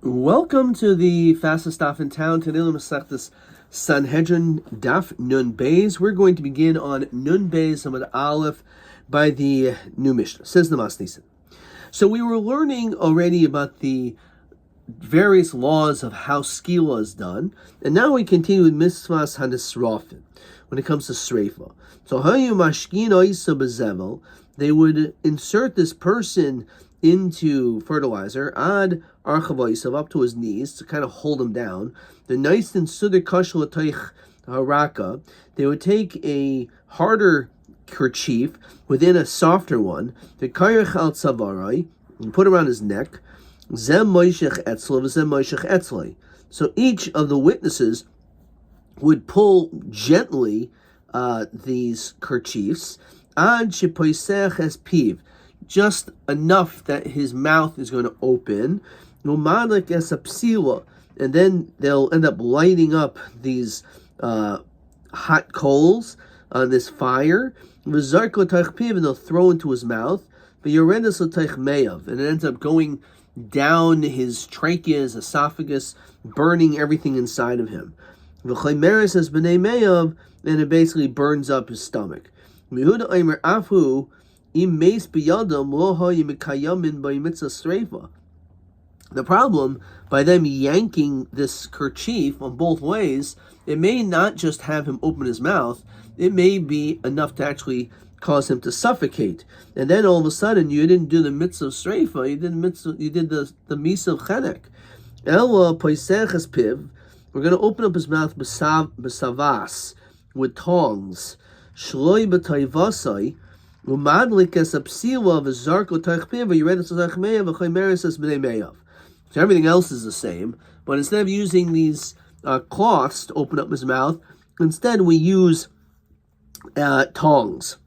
Welcome to the fastest daf in town. Today, Masechtas Sanhedrin Daf Nun Beis. We're going to begin on Nun Beis Amud Aleph by the new Mishnah. Says the Masnisin. So we were learning already about the various laws of how skila is done, and now we continue with Mitzvahs Hanisrafim when it comes to Sreifa. So Hayu Mashkin Oisa Bezevel, they would insert this person into fertilizer, ad archavoisav, up to his knees, to kind of hold him down. The nice and sudar kashal teich haraka, they would take a harder kerchief within a softer one, the kayrach al tzavarai, and put around his neck. Zem moishech etzlo, zem moishech etzlei. So each of the witnesses would pull gently these kerchiefs, ad shepoisech es piv, just enough that his mouth is going to open, and then they'll end up lighting up these hot coals on this fire, and they'll throw into his mouth, and it ends up going down his trachea, his esophagus, burning everything inside of him. And it basically burns up his stomach. The problem, by them yanking this kerchief on both ways, it may not just have him open his mouth, it may be enough to actually cause him to suffocate. And then all of a sudden you didn't do the mitzvah of sreifa, you did the mitzvah of chenek. Ella poiseches piv, we're going to open up his mouth besavas, with tongs. Shloi b'tayvasai, so everything else is the same, but instead of using these cloths to open up his mouth, instead we use tongs.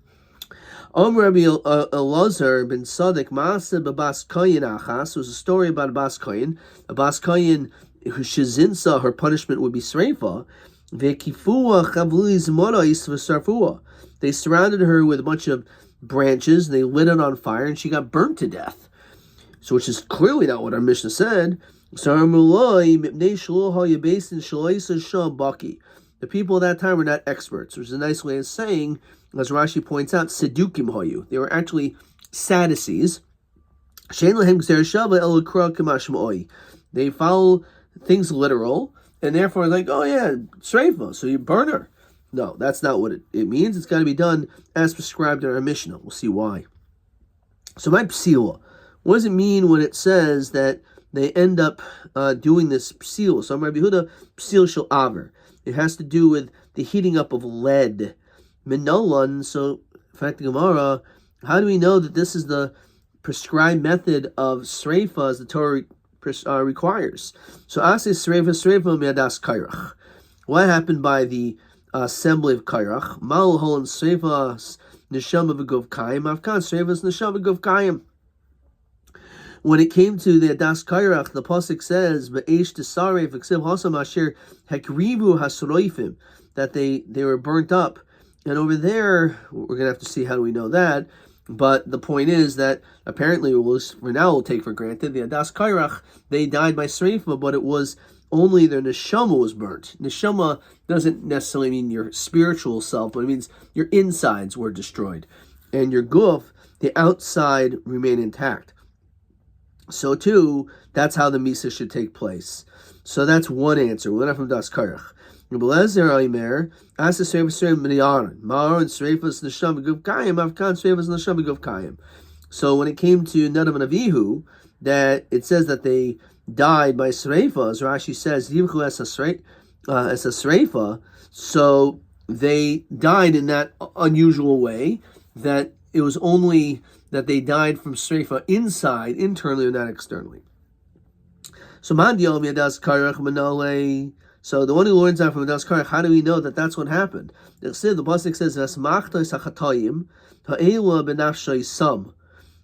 Rabbi Elazar ben Sadik Maaseh b'Bas Kayin Achas was a story about a Bas Kayin. A Bas Kayin, who shizinsa, her punishment would be sreifa. Ve'kifua chavli zmorais v'sarfua. They surrounded her with a bunch of branches, and they lit it on fire, and she got burnt to death. So, which is clearly not what our Mishnah said. The people at that time were not experts, which is a nice way of saying, as Rashi points out, sedukim hoyu. They were actually Sadducees. They follow things literal, and therefore like, oh yeah, sreifa, so you burn her. No, that's not what it means. It's got to be done as prescribed in our Mishnah. We'll see why. So my psila, what does it mean when it says that they end up doing this psila? So Rabbi Yehuda, psil shel aver. It has to do with the heating up of lead. Minolan, so in fact the Gemara, how do we know that this is the prescribed method of sreifa as the Torah requires? So asay sreifa miadas kairach. What happened by the assembly of Kairach? Mal holan sreifas neshama v'gov kayim. Avkan sreifas neshama v'gov kayim. When it came to the Adas Kairach, the pasuk says, "Be'esh tisarei v'ksiv hasam asher hekrivu hasroifim," that they were burnt up. And over there, we're gonna have to see how do we know that. But the point is that apparently, for now, we'll take for granted the Adas Kairach, they died by sreifa, but it was only their neshama was burnt. Neshama doesn't necessarily mean your spiritual self, but it means your insides were destroyed. And your guf, the outside, remain intact. So too, that's how the misa should take place. So that's one answer. We're not from Das Karach. So when it came to Nadav and Avihu, that it says that they died by sreifa, as Rashi says, yivchu es a sreifa, so they died in that unusual way, that it was only that they died from sreifa inside, internally, and not externally. So mandiom yadas karach manole. So the one who learns that from yadas karach, how do we know that that's what happened? The pasuk says vasmachtos hachatayim ha'ela benafshay sam.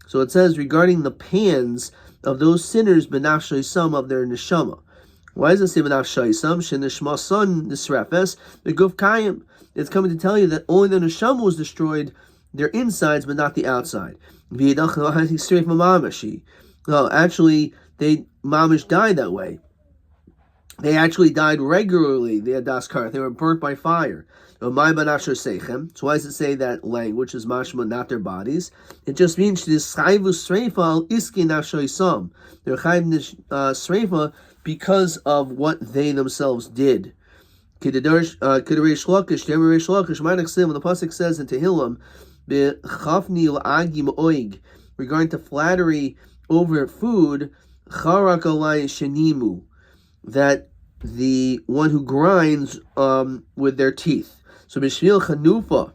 So it says regarding the pans of those sinners, benafshay sam, of their neshama. Why does it say benafshay sam? Shenishma son nisrafes beguf kayim. It's coming to tell you that only the neshama was destroyed, their insides, but not the outside. No, actually, they mamish died that way. They actually died regularly. They had das karat. They were burnt by fire. So why does it say that language is mashma, not their bodies? It just means they're chayv sreifa because of what they themselves did. When the pasuk says in Tehillim, regarding to flattery over food, that the one who grinds with their teeth. So b'shvil chanufa,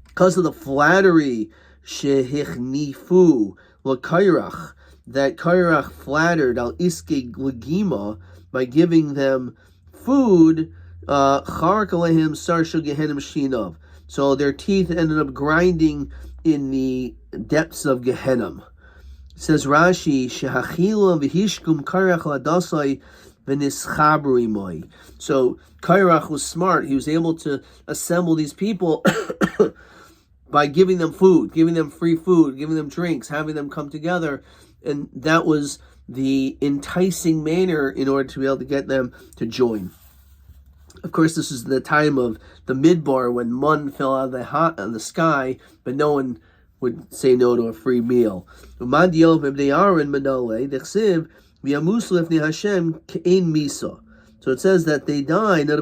because of the flattery, shehichnifu l'kairach, that kairach flattered al iske legima by giving them food, charak alehim sarshu gehenim shinav. So their teeth ended up grinding in the depths of Gehenna. Says Rashi, Shehachila v'hishkum kairach ladasai v'nischabri moi. So Kairach was smart. He was able to assemble these people by giving them food, giving them free food, giving them drinks, having them come together. And that was the enticing manner in order to be able to get them to join. Of course, this is the time of the midbar when mun fell out of the sky, but no one would say no to a free meal. So it says that they died, it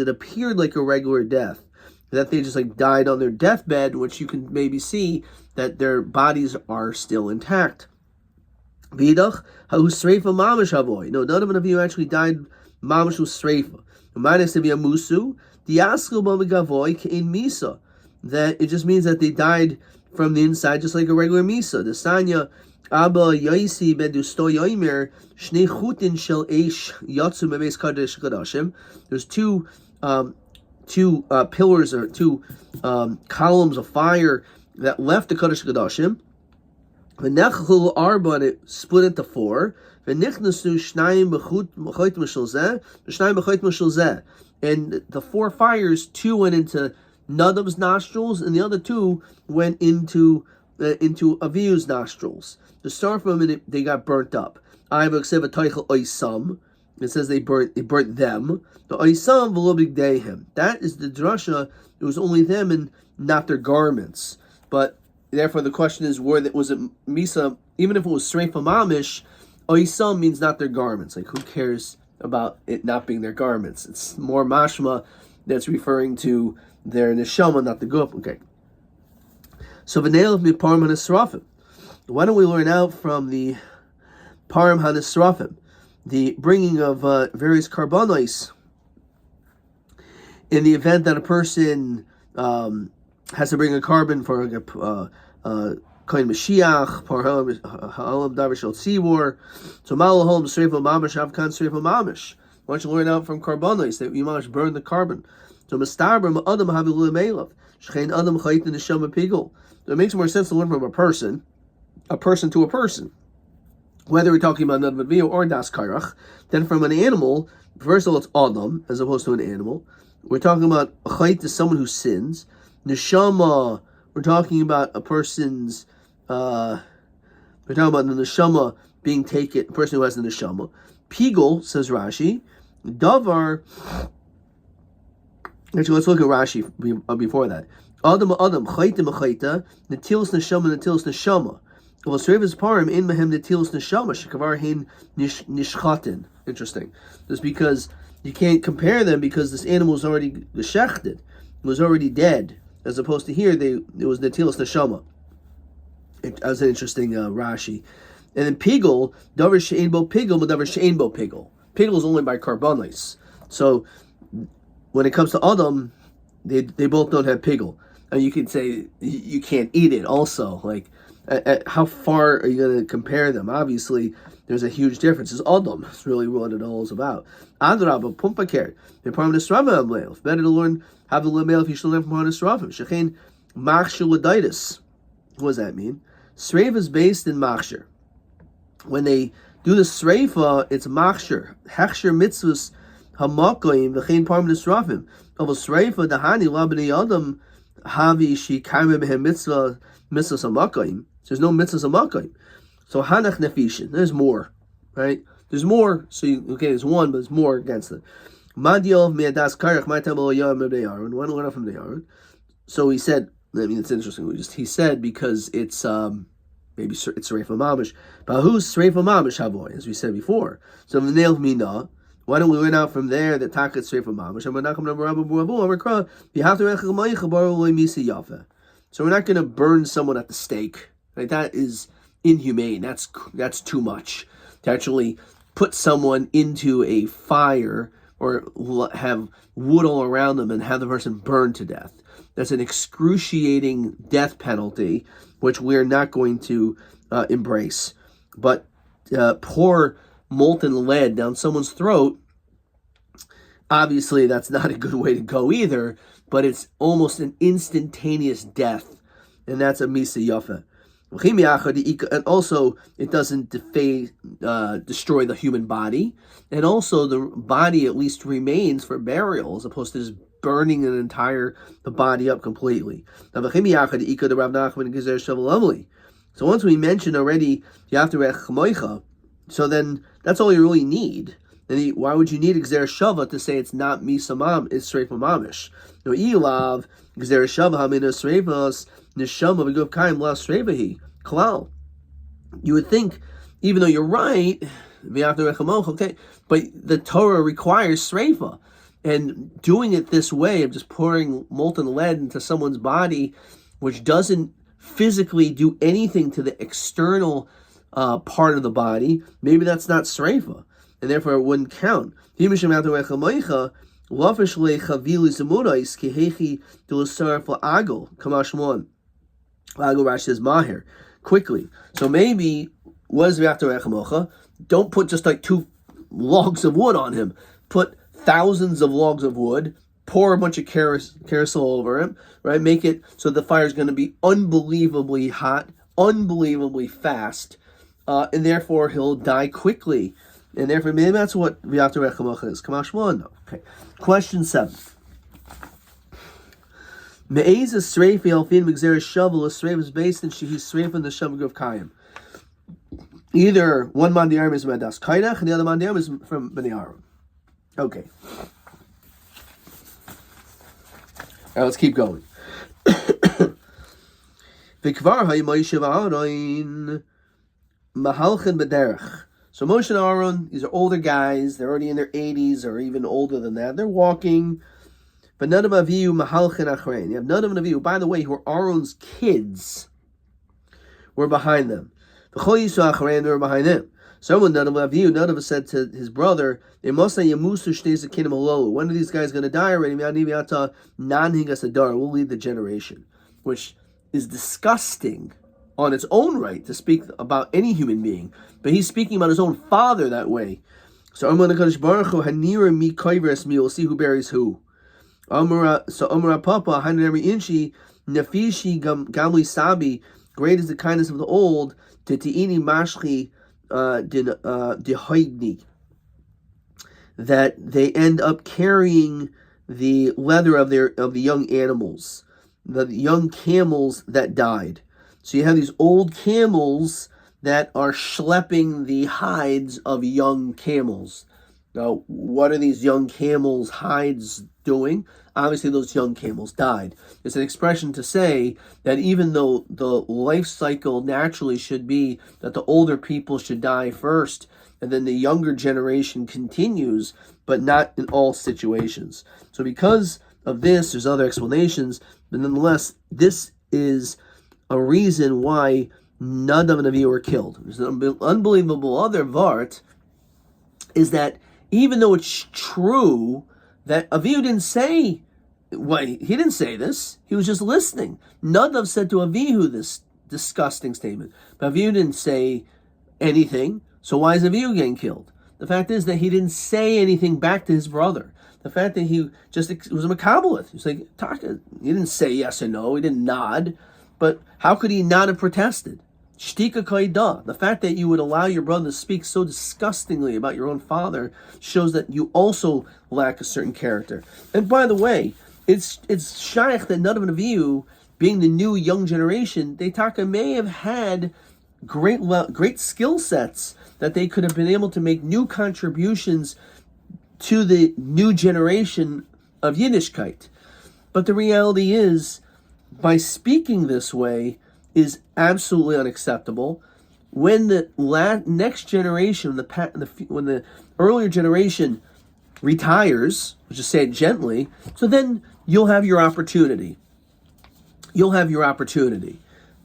appeared like a regular death, that they just like died on their deathbed, which you can maybe see that their bodies are still intact. No, none of you actually died mamash usreifa. That it just means that they died from the inside, just like a regular misa. The sanya Abba Yaisi ben Dusto Yoimer Shnei Chutin Shel Eish Yatsu Meves Kadesh Kadashim. There's two pillars or two columns of fire that left the Kadesh Kadashim. V'nechachul arba, and it split into four. V'nichnasu shnayim b'chayt mishal zeh, v'shnayim b'chayt mishal zeh. And the four fires, two went into Nadab's nostrils, and the other two went into Avihu's nostrils. To start from it, they got burnt up. It says they burnt them. The oisam v'lo bigdeihem. That is the drasha. It was only them and not their garments. But therefore, the question is, was it misa? Even if it was sreifa mamish, oisam means not their garments. Like, who cares about it not being their garments? It's more mashma that's referring to their neshama, not the guf. Okay. So v'neil mi parim hanisrafim. Why don't we learn out from the parim hanisrafim, the bringing of various karbanos in the event that a person has to bring a carbon for Kohen Mashiach, Ha'olam Davar Shel Tzibur. So Malahom Sreifa Mamish, Avkan Sreifa Mamish. Why don't you learn out from karbanos that you must burn the carbon? So Mastabrim Adam Havilu Melav, Shechein Adam Chayit Neshama Pigel. So it makes more sense to learn from a person to a person, whether we're talking about Nadvaviyo or Das Kairach, than from an animal. First of all, it's Adam as opposed to an animal. We're talking about Chayit is someone who sins. Neshama, we're talking about a person's, we're talking about the neshama being taken, a person who has the neshama. Pigel, says Rashi, Davar, actually let's look at Rashi before that. Adam, Chayta, Mechayta, Natilis Neshama. Well, Sreiva's parim in Mehem Natilis Neshama, Shekavar Hein Nishchatin. Interesting. Just because you can't compare them because this animal was already geshechted, it was already dead. As opposed to here, it was Natilas Neshama. That was an interesting Rashi. And then Pigel, Davar She'en Bo Pigel, but Davar She'en Bo Pigel. Pigel is only by karbanos. So when it comes to Adam, they both don't have Pigel. And you can say you can't eat it also. Like, how far are you going to compare them? Obviously, there's a huge difference. It's Adam. It's really what it all is about. Adrabah, Pumpaker. They're part of the Srava Amleil. Better to learn how to learn if you should learn from Hanisrafim. Shechein Machshuladitis. What does that mean? Sreifa is based in Machshir. When they do the Sreifa, it's Machshir. Hechshir mitzvahs hamakoim v'chein parim Hanisrafim. Of a Sreifa, dahani labnei Adam havi shi kaime behem mitzvah hamakoim. There's no mitzvahs hamakoim. So hanach nefishin, there's more, right? There's more. So there's one, but there's more against it. Madiov me'adas karach ma'tabel yom b'nei Aaron. One learner from the Aaron. So he said. I mean, it's interesting. He said because it's maybe it's Sreifa Mamish. But who's Sreifa Mamish Havoy, as we said before? So V'neil Mina. Why don't we learn out from there that Takat Sreifa Mamish? So we're not going to burn someone at the stake. Right? That is inhumane. That's too much to actually put someone into a fire or have wood all around them and have the person burned to death. That's an excruciating death penalty, which we're not going to embrace. But pour molten lead down someone's throat, obviously that's not a good way to go either, but it's almost an instantaneous death, and that's a misa yafa. And also, it doesn't destroy the human body, and also the body at least remains for burial, as opposed to just burning the body up completely. So once we mentioned already, you have to rech, so then that's all you really need. Then why would you need Gzer Shava to say it's not Misamam, it's Sreifa Mamish? No, Ilav, Gzer Shava, Hamina Sreifas, Nishama, Vigov Kaim, La Sreifahi, Klal. You would think, even though you're right, okay, but the Torah requires Sreifa. And doing it this way of just pouring molten lead into someone's body, which doesn't physically do anything to the external part of the body, maybe that's not sreifa, and therefore it wouldn't count. Rashi says mahir quickly. So maybe what is v'after? Don't put just like 2 logs of wood on him. Put thousands of logs of wood, pour a bunch of carousel over him, right? Make it so the fire is going to be unbelievably hot, unbelievably fast, and therefore he'll die quickly. And therefore, maybe that's what V'yafter Rechamocha is. Kamash 1. Okay. Question 7. Me'ez is Sreifi Alfin Migzer Shavel, a Sreif is based in Shehi Sreif in the Shavel of Kayim. Either one man diarim is Medas Kainach, and the other man diarim is from Bnei Aaron. Okay. All right, let's keep going. Vikvar Moshe v'Aaron mahalchen b'derech. So Moshe and Aaron, these are older guys. They're already in their 80s or even older than that. They're walking. But none of Avihu mahalchen achrein. You have none of Avihu, by the way, who are Aaron's kids, were behind them. The Chol Yisrael achrein, they were behind them. Someone, none of us said to his brother, when are these guys going to die already? We'll lead the generation. Which is disgusting on its own right to speak about any human being. But he's speaking about his own father that way. So we'll see who buries who. So Amra Papa, Hanari Inchi, Nafishi Gamli Sabi, great is the kindness of the old, Titiini Mashli that they end up carrying the leather of the young animals, the young camels that died. So you have these old camels that are schlepping the hides of young camels. Now, what are these young camels' hides doing? Obviously, those young camels died. It's an expression to say that even though the life cycle naturally should be that the older people should die first, and then the younger generation continues, but not in all situations. So because of this, there's other explanations, but nonetheless, this is a reason why none of the were killed. There's an unbelievable other vart, is that even though it's true that Avihu didn't say, he didn't say this, he was just listening. Nadav said to Avihu this disgusting statement, but Avihu didn't say anything, so why is Avihu getting killed? The fact is that he didn't say anything back to his brother. The fact that he just was a makabalith. He was like, he didn't say yes or no, he didn't nod, but how could he not have protested? Shtika kaidah. The fact that you would allow your brother to speak so disgustingly about your own father shows that you also lack a certain character. And by the way, it's shaykh that none of Avihu, being the new young generation, they may have had great skill sets that they could have been able to make new contributions to the new generation of Yiddishkeit. But the reality is, by speaking this way is absolutely unacceptable. When the next generation, when the earlier generation retires, we'll just say it gently, so then you'll have your opportunity.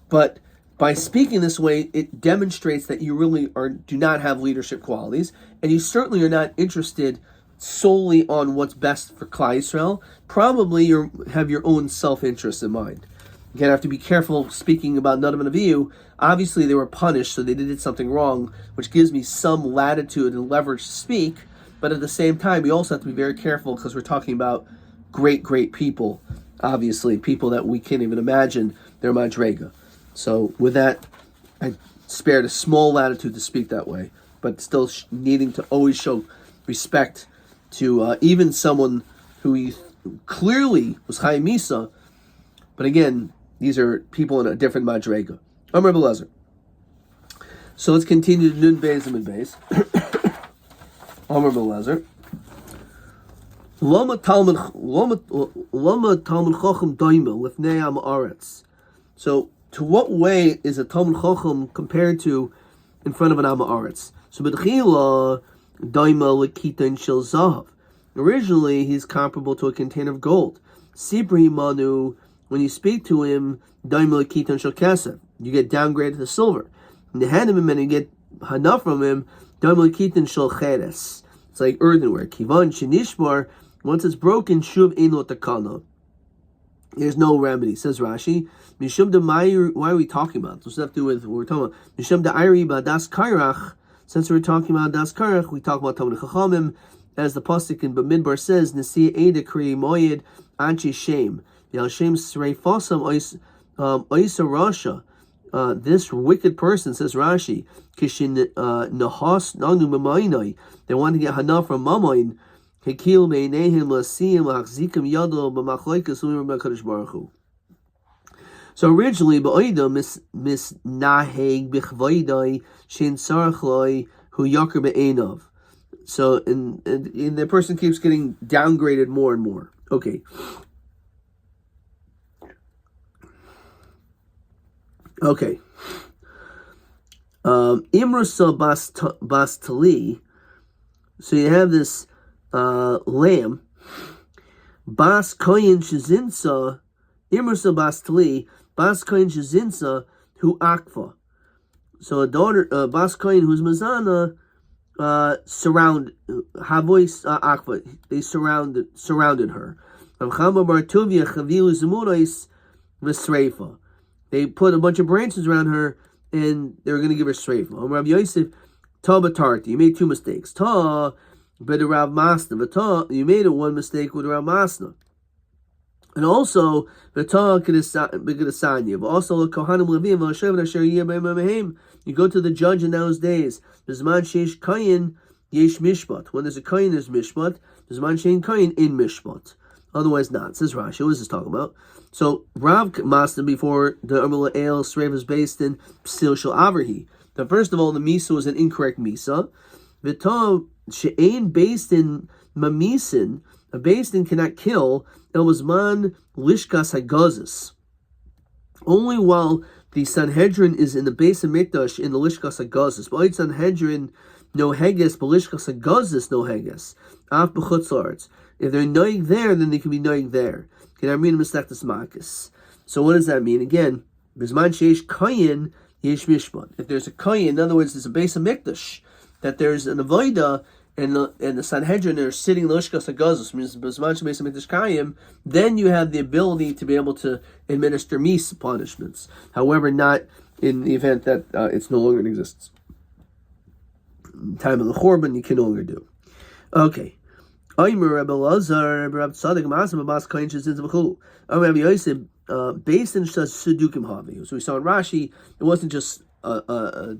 But by speaking this way, it demonstrates that you really do not have leadership qualities, and you certainly are not interested solely on what's best for Klal Yisrael. Probably you have your own self-interest in mind. Again, I have to be careful speaking about Nadav and Avihu. Obviously, they were punished, so they did something wrong, which gives me some latitude and leverage to speak. But at the same time, we also have to be very careful because we're talking about great, great people. Obviously, people that we can't even imagine their madrega. So with that, I spared a small latitude to speak that way, but still needing to always show respect to even someone who clearly was Chaim Misa. But again, these are people in a different madrega. I'm Rabbi Lezer. So let's continue to Nun Beis and Mid Beis. I'm Rabbi Lezer. Lama Talmud Chacham Doima Lifnei Am Aretz. So, to what way is a Talmud Chacham compared to in front of an Am Aretz? So, B'tchila Doima Lekitain Shel Zahav. Originally, he's comparable to a container of gold. Sibri Manu. When you speak to him, Daimel Kitan Shel Kesef, you get downgraded to silver. And the hand of him, and you get hana from him, Daimel Kitan Shel Cheres. It's like earthenware. Kivan Shinishmar, once it's broken, Shuv Ein Lo Takana. There's no remedy, says Rashi. Mishum de Mayri, why are we talking about? What's that have to do with what we're talking about? Mishum de Ayri Badas Kairach. Since we're talking about Das Kairach, we talk about Talmud Chachamim, as the pasuk in Bamidbar says, Nasi Eda Kri Moyed Anchi Shem. This wicked person, says Rashi, they want to get hana from Mamain. So originally, so and the person keeps getting downgraded more and more. Okay. Imrusa bas tali. So you have this lamb. Bas koyin shazinsa. Imrusa bas tali. Bas koyin shazinsa hu akva. So a daughter, bas koyin who's mazana, surround havois akva. They surrounded her. Chama bar Tuvia chavilu zemurais v'sreifa. They put a bunch of branches around her, and they were going to give her streifa. Rabbi Yosef, ta batarti, you made two mistakes. Ta, but Rav Masna. V'ta, you made one mistake with Rav Masna. And also, v'ta k'desanya. Also, kohanim levim v'ashevet asher yeh b'mehem. You go to the judge in those days. B'zman sheish kayin yesh mishpat. When there's a kayin, there's mishpat. B'zman shein kayin in mishpat. Otherwise not. Says Rashi. What is this talking about? So Rav Masna before the Amrula El Srev is based in Psil Shel Averhi. Now, first of all, the Misa was an incorrect Misa. V'ta she'ain based in Mamisin. A based in cannot kill. El Mazman Lishkas Hagazis. Only while the Sanhedrin is in the base of Mikdash in the Lishkas Hagazis. But Sanhedrin no Heges, but Lishkas Hagazis no Heges. Af b'chutzlarts. If they're noig there, then they can be noig there. So what does that mean? Again, bisman sheish kayin yesh mishpat. If there's a kayin, in other words, there's a base of mikdash, that there's an avoida, and the Sanhedrin are sitting in the Lishkas Hagazos, means bisman base of mikdash kayim, then you have the ability to be able to administer mis punishments. However, not in the event that it's no longer in existence. In time of the Chorban, you can no longer do. Okay. Aymer Rabbi Lazar, Rabbi Tzadik, Masam, Abbas, Kain, Shazin, Zavachu. Rabbi Yosef, based in Sudukim Havi. So we saw in Rashi, it wasn't just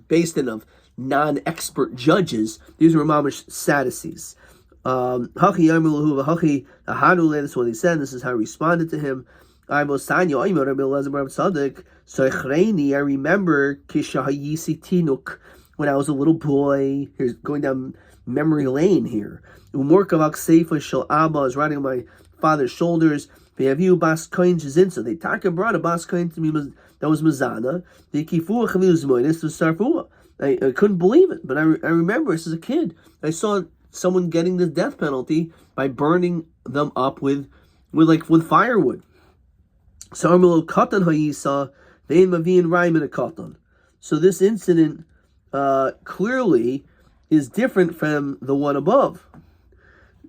based in of non-expert judges. These were mamish Sadducees. Hachi Aymer Lahu, Hachi Ahadule. That's what he said. This is how he responded to him. Aymo Sanyo, Aymer Rabbi Lazar, Rabbi Tzadik. So I remember Kishahayisi Tinuk when I was a little boy. Here's going down memory lane here. Umorkavak Seifa Shal Abba is riding on my father's shoulders. They have you bas koin so they taka brought a bas koin to me that was Mazana. The Kifua Chavius Moinis to Sarfua. I couldn't believe it, but I remember this as a kid. I saw someone getting the death penalty by burning them up with firewood. So Armelo Katan Hayisa, they Mavin Raiman a Katan. So this incident clearly is different from the one above.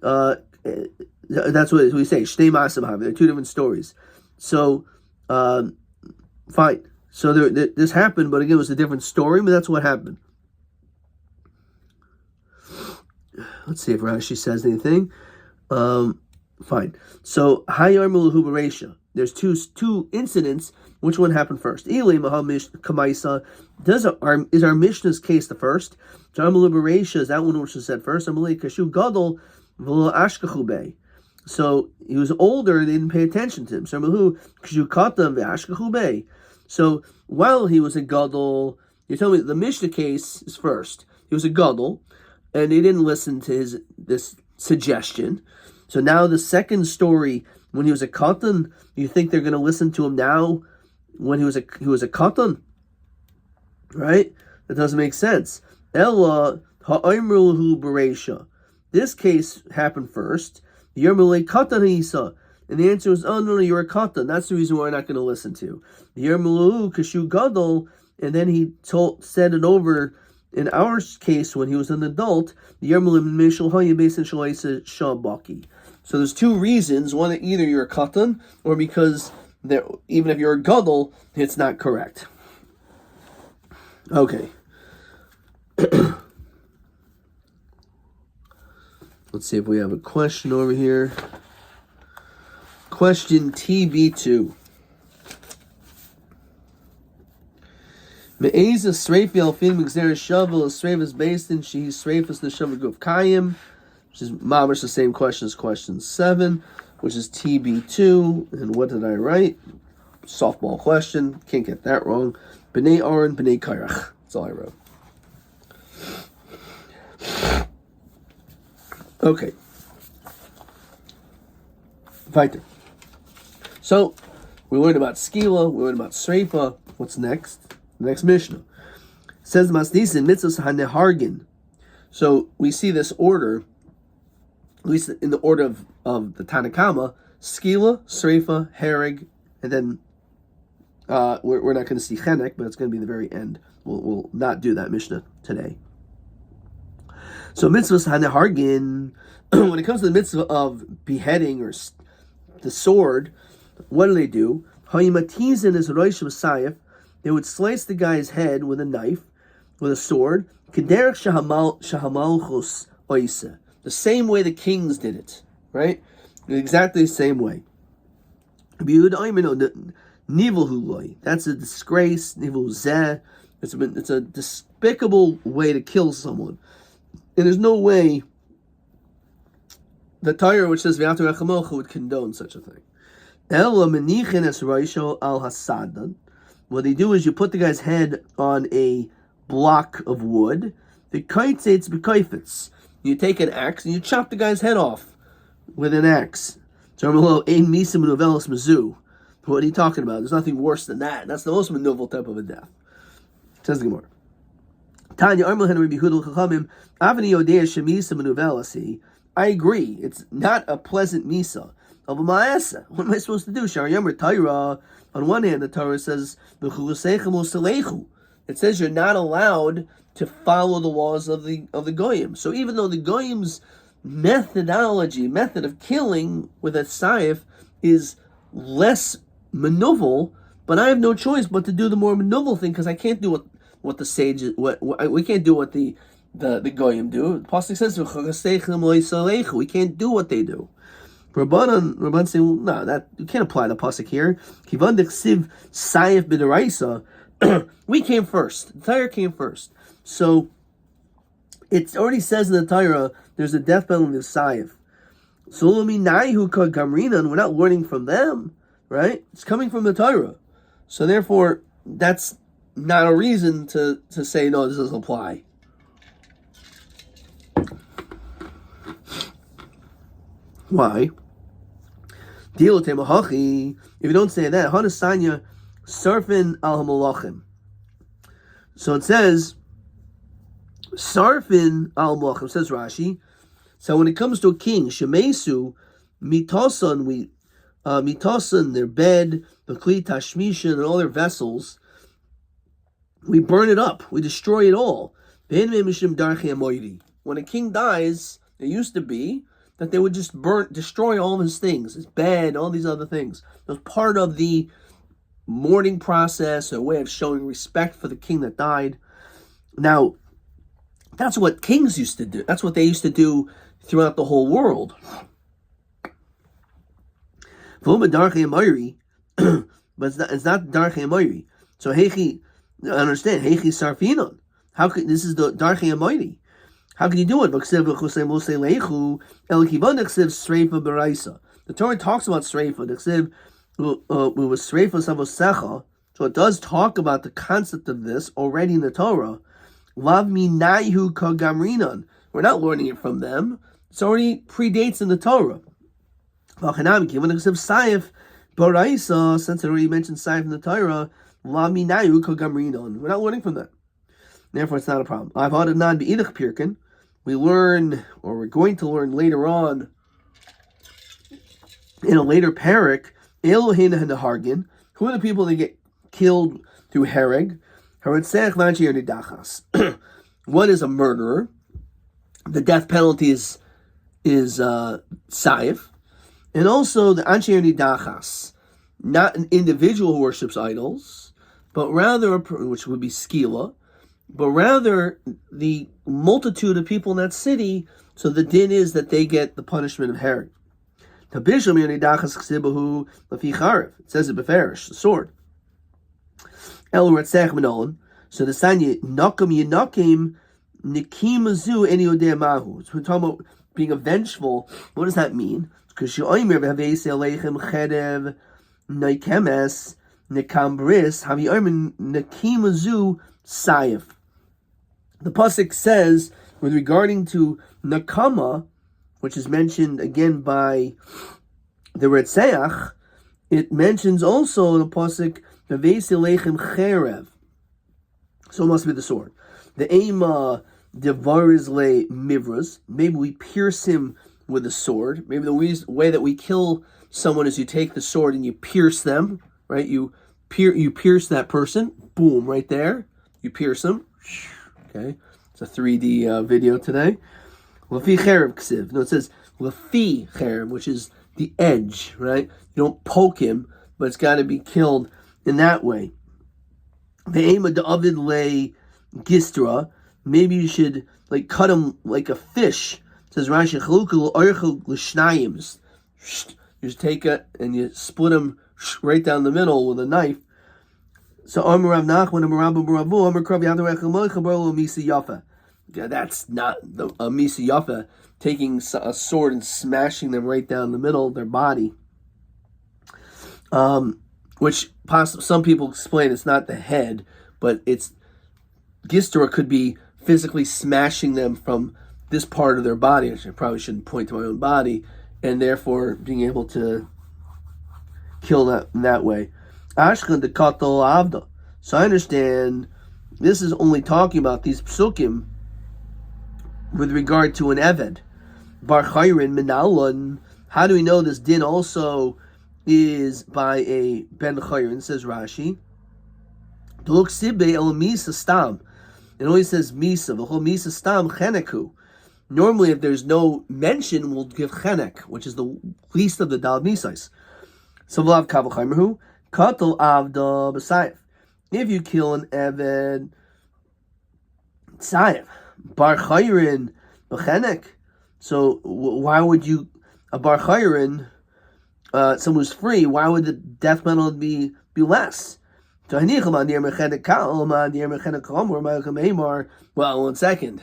That's what we say. Shtei Masim. They're two different stories. So fine. So this happened, but again, it was a different story, but that's what happened. Let's see if Rashi says anything. Fine. So, Hayar Muluhu Beresha. There's two incidents. Which one happened first? Kamaisa. Is our Mishnah's case the first? Muluhu Beresha is that one which was said first. Kashu Gadol V'lo Ashkachube. So he was older, they didn't pay attention to him. So Kashu Katam V'Ashkachube. So while he was a gadol, you're telling me the Mishnah case is first. He was a gadol, and they didn't listen to this suggestion. So now the second story, when he was a katan, you think they're going to listen to him now when he was a katan, right? That doesn't make sense. Ella ha'imruhu bereisha. This case happened first. Yermulei katan ha'isa. And the answer was, oh, no, you're a katan. That's the reason why we're not going to listen to. Yermulu kashu gadol, and then he said it over in our case when he was an adult. Yermulu mishul hayabesin shalaisa shabaki. So there's two reasons. One, that either you're a katan, or because even if you're a gadol, it's not correct. Okay. Let's see if we have a question over here. Question TB2. Me'eza Sreifi Alfin Mixer Shavel Sreif is based in She Sreifus Neshav Guf Kayim, which is mamish the same question as question 7, which is TB2. And what did I write? Softball question. Can't get that wrong. B'nai Aaron, B'nai Kairach. That's all I wrote. Okay. Weiter. So, we learned about Skila, we learned about Sreifa. What's next? The next Mishnah. It says, Masnisin mitzvahs hanehargin. So, we see this order, at least in the order of the Tanakama, Skila, Sreifa, Hereg, and then we're not going to see Chenek, but it's going to be the very end. We'll not do that Mishnah today. So, mitzvahs hanehargin, when it comes to the mitzvah of beheading or the sword, what do? Hayimatizin is roish Messiah. They would slice the guy's head with a knife, with a sword. Kederech shahamalchus oise. The same way the kings did it, right? Exactly the same way. That's a disgrace. It's a despicable way to kill someone. And there's no way the Torah, which says V'yatu Rechamocha, would condone such a thing. What they do is you put the guy's head on a block of wood. You take an axe and you chop the guy's head off with an axe. What are you talking about? There's nothing worse than that. That's the most maneuverable type of a death. Says the Gemara. I agree. It's not a pleasant misa. What am I supposed to do? On one hand, the Torah says, it says you're not allowed to follow the laws of the goyim. So even though the goyim's method of killing with a saif is less maneuverable, but I have no choice but to do the more maneuverable thing because I can't do what the sages, we can't do what the goyim do. The pasuk says, we can't do what they do. Rabban say, well, no, that you can't apply the pasuk here. Kivan deksiv sayif b'deraisa. We came first. The Torah came first. So it already says in the Torah there's a death penalty of sayif. So we're not learning from them, right? It's coming from the Torah. So therefore, that's not a reason to say, no, this doesn't apply. Why? If you don't say that, Hanasanya Sarfin al Malachim. So it says, Sarfin al Malachim, says Rashi. So when it comes to a king, Shemesu, Mitasan, Mitasan, their bed, the Kli Tashmishan, and all their vessels, we burn it up, we destroy it all. When a king dies, it used to be that they would just destroy all of his things, his bed, all these other things. It was part of the mourning process, a way of showing respect for the king that died. Now, that's what kings used to do. That's what they used to do throughout the whole world. But it's not Darchei Amoiri. So Hechi, I understand, Hechi Sarfinon. How could this is the Darchei Amoiri? How can you do it? The Torah talks about Sreifa. So it does talk about the concept of this already in the Torah. We're not learning it from them. It already predates in the Torah. Since it already mentioned Saif in the Torah, we're not learning from that. Therefore, it's not a problem. We learn, or we're going to learn later on, in a later parak, Elohim and the Hargin, who are the people that get killed through hereg? One is a murderer. The death penalty is saif. And also the Anshe Nidachas, not an individual who worships idols, but rather, which would be skila, but rather the multitude of people in that city. So the din is that they get the punishment of hereg. It says it beferish, the sword. So the Sanya Nakam Yinakim Nikimazu Eniodea Mahu. So we're talking about being vengeful. What does that mean? Because you oimer v'havei aleichem chedev neikemes nekambris havi oimer nekimazu sayif. The pasuk says, with regarding to nakama, which is mentioned again by the Retzeach, it mentions also in the pasuk v'havei aleichem cherev. So it must be the sword. The ema devaris le mivras. Maybe we pierce him with a sword. Maybe the way that we kill someone is you take the sword and you pierce them, right? You pierce that person, boom, right there. You pierce them. Okay, it's a 3D video today. Lafi cherev ksiv. No, it says lafi cherev, which is the edge, right? You don't poke him, but it's got to be killed in that way. The aim of the ovid le gistra. Maybe you should cut him like a fish. It says Rashi chalukul orchel l'shnayim. You just take it and you split him right down the middle with a knife. So Amar Rav Nachman, Amar Rabbi Baravu, Amar Krav Yadar Echel Moichabro Misa Yafa. That's not the Misa Yafa, taking a sword and smashing them right down the middle of their body. Which some people explain it's not the head, but it's Gistra could be physically smashing them from this part of their body, which I probably shouldn't point to my own body, and therefore being able to kill that in that way. Ashkan de katal avda. So I understand this is only talking about these psukim with regard to an eved. Bar chayrin minalon. How do we know this din also is by a ben chayrin? Says Rashi. Look sibbe el misa stam. It only says misa. The whole misa stam cheneku. Normally, if there's no mention, we'll give chenek, which is the least of the dal misais. So we'll have kavachaymerhu katal avda b'sayif. If you kill an eved sayif bar chayrin b'chenek. So why would you a bar chayrin, someone who's free? Why would the death penalty be less? Well, 1 second.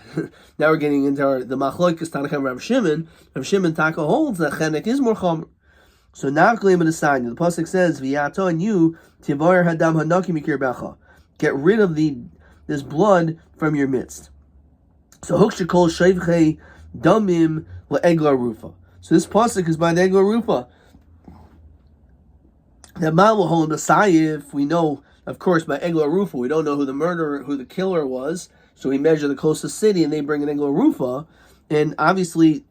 Now we're getting into the Machlokas Tanakh Rav Shimon. Rav Shimon Taka holds that chenek is more chomer. So now claim of the sign. The pasuk says, "V'yato and you tivar hadam hanaki mikir becha." Get rid of this blood from your midst. So hukshakol shayvchei damim leegla rufa. So this pasuk is by the egla rufa. The Ma'al Holim B'Sayif, we know, of course, by Egla Rufa, we don't know who the killer was, so we measure the closest city and they bring an Egla Rufa, and obviously,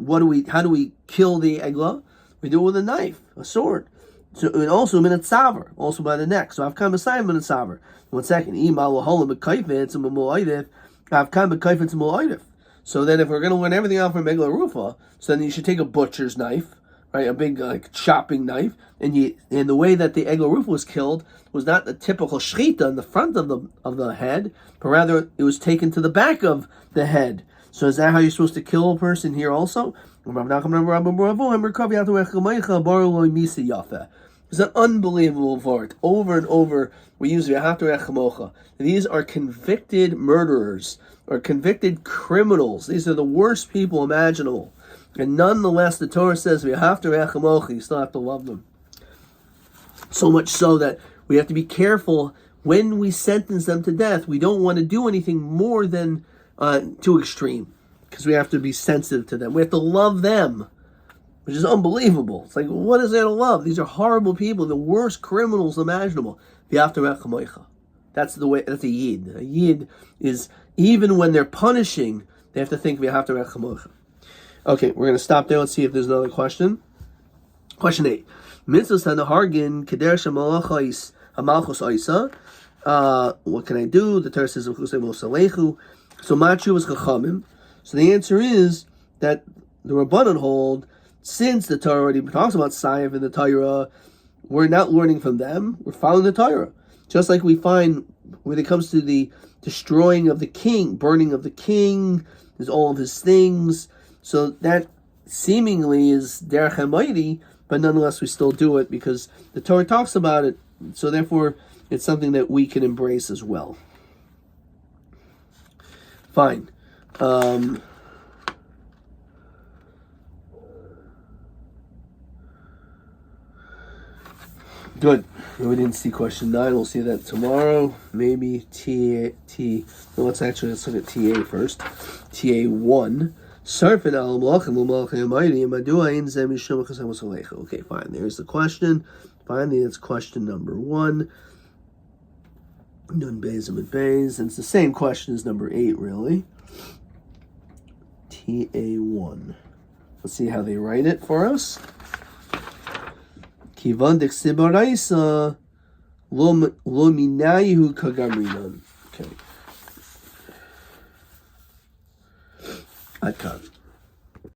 how do we kill the Egla? We do it with a knife, a sword. So, and also Minat Saver, also by the neck. So I've come beside Minat Saver. 1 second. Ma'al Holim B'Kaifetz and M'Mo'idif, I've come B'Kaifetz and M'Mo'idif. So then if we're going to learn everything out from Egla Rufa, so then you should take a butcher's knife, right, a big chopping knife, and the way that the Egla Rufa was killed was not the typical shechita in the front of the head, but rather it was taken to the back of the head. So is that how you're supposed to kill a person here also? It's an unbelievable word. Over and over we use v'yahavta. These are convicted murderers or convicted criminals. These are the worst people imaginable. And nonetheless, the Torah says, you still have to love them. So much so that we have to be careful when we sentence them to death. We don't want to do anything more than too extreme, because we have to be sensitive to them. We have to love them, which is unbelievable. It's like, what is there to love? These are horrible people, the worst criminals imaginable. That's the way. That's a yid. A yid is, even when they're punishing, they have to think Okay, we're going to stop there. Let's see if there's another question. Question 8. Mitzvahs hanahargin keder shemalachos hamalchus oisa. What can I do? The Torah says, so machu was chachamim. So the answer is that the Rabbanan hold, since the Torah already talks about Saif in the Torah, we're not learning from them. We're following the Torah. Just like we find when it comes to the destroying of the king, burning of the king, there's all of his things. So that seemingly is derech hamaydi, but nonetheless we still do it because the Torah talks about it. So therefore, it's something that we can embrace as well. Fine. Good. We didn't see question 9. We'll see that tomorrow. Maybe T. No, let's look at TA first. TA1. Okay, fine. There's the question. Finally, it's question number 1. Nun Beis Amid Beis. And it's the same question as number 8, really. TA1. Let's see how they write it for us. Kivan Dexibaraisa Lo Minayu Kagamrinan. Okay. Adkan.